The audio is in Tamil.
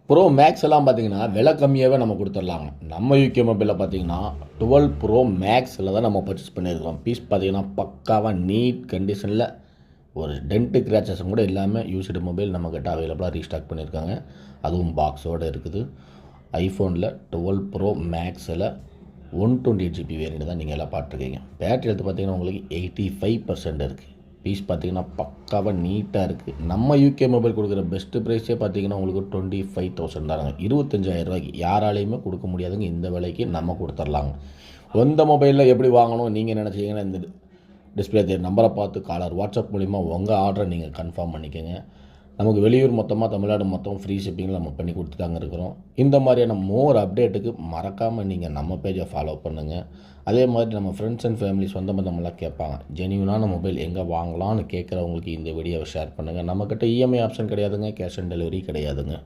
ப்ரோ மேக்ஸ் எல்லாம் பார்த்தீங்கன்னா விலை கம்மியாகவே நம்ம கொடுத்துர்லாங்க. நம்ம யூகே மொபைலில் பார்த்தீங்கன்னா 12 ப்ரோ மேக்ஸில் தான் நம்ம பர்ச்சேஸ் பண்ணியிருக்கோம். பீஸ் பார்த்தீங்கன்னா பக்காவாக நீட் கண்டிஷனில் ஒரு டென்ட்டு கிராச்சஸும் கூட இல்லாமல் யூஸ்டு மொபைல் நம்மக்கிட்ட அவைலபிளாக ரீஸ்டாக் பண்ணியிருக்காங்க. அதுவும் பாக்ஸோடு இருக்குது. ஐஃபோனில் 12 ப்ரோ மேக்ஸில் 128 GB வேரியண்ட் தான் நீங்கள் எல்லாம் பார்த்துருக்கீங்க. பேட்டரி எடுத்து பார்த்தீங்கன்னா உங்களுக்கு 85% இருக்குது. பீஸ் பார்த்தீங்கன்னா பக்காவாக நீட்டாக இருக்குது. நம்ம யூகே மொபைல் கொடுக்குற பெஸ்ட்டு ப்ரைஸே பார்த்தீங்கன்னா உங்களுக்கு 25,000 தானுங்க. 25,000 ரூபாய்க்கு யாராலையுமே கொடுக்க முடியாதுங்க. இந்த விலைக்கு நம்ம கொடுத்துர்லாங்க. எந்த மொபைலில் எப்படி வாங்கணும் நீங்கள் நினச்சிங்கன்னா இந்த டிஸ்பிளே நம்பரை பார்த்து காலர் வாட்ஸ்அப் மூலிமா உங்கள் ஆர்டரை நீங்கள் கன்ஃபார்ம் பண்ணிக்கோங்க. நமக்கு வெளியூர் மொத்தமாக தமிழ்நாடு மொத்தம் ஃப்ரீ ஷிப்பிங்கில் நம்ம பண்ணி கொடுத்துட்டாங்க இருக்கிறோம். இந்த மாதிரியான மோர் அப்டேட்டுக்கு மறக்காமல் நீங்கள் நம்ம பேஜை ஃபாலோ பண்ணுங்கள். அதே மாதிரி நம்ம ஃப்ரெண்ட்ஸ் அண்ட் ஃபேமிலி சொந்த பந்தமெல்லாம் கேட்பாங்க, ஜென்யூனான மொபைல் எங்கே வாங்கலாம்னு கேட்குறவங்களுக்கு இந்த வீடியோவை ஷேர் பண்ணுங்கள். நம்மக்கிட்ட இஎம்ஐ ஆப்ஷன் கிடையாதுங்க, கேஷ் ஆன் டெலிவரி கிடையாதுங்க.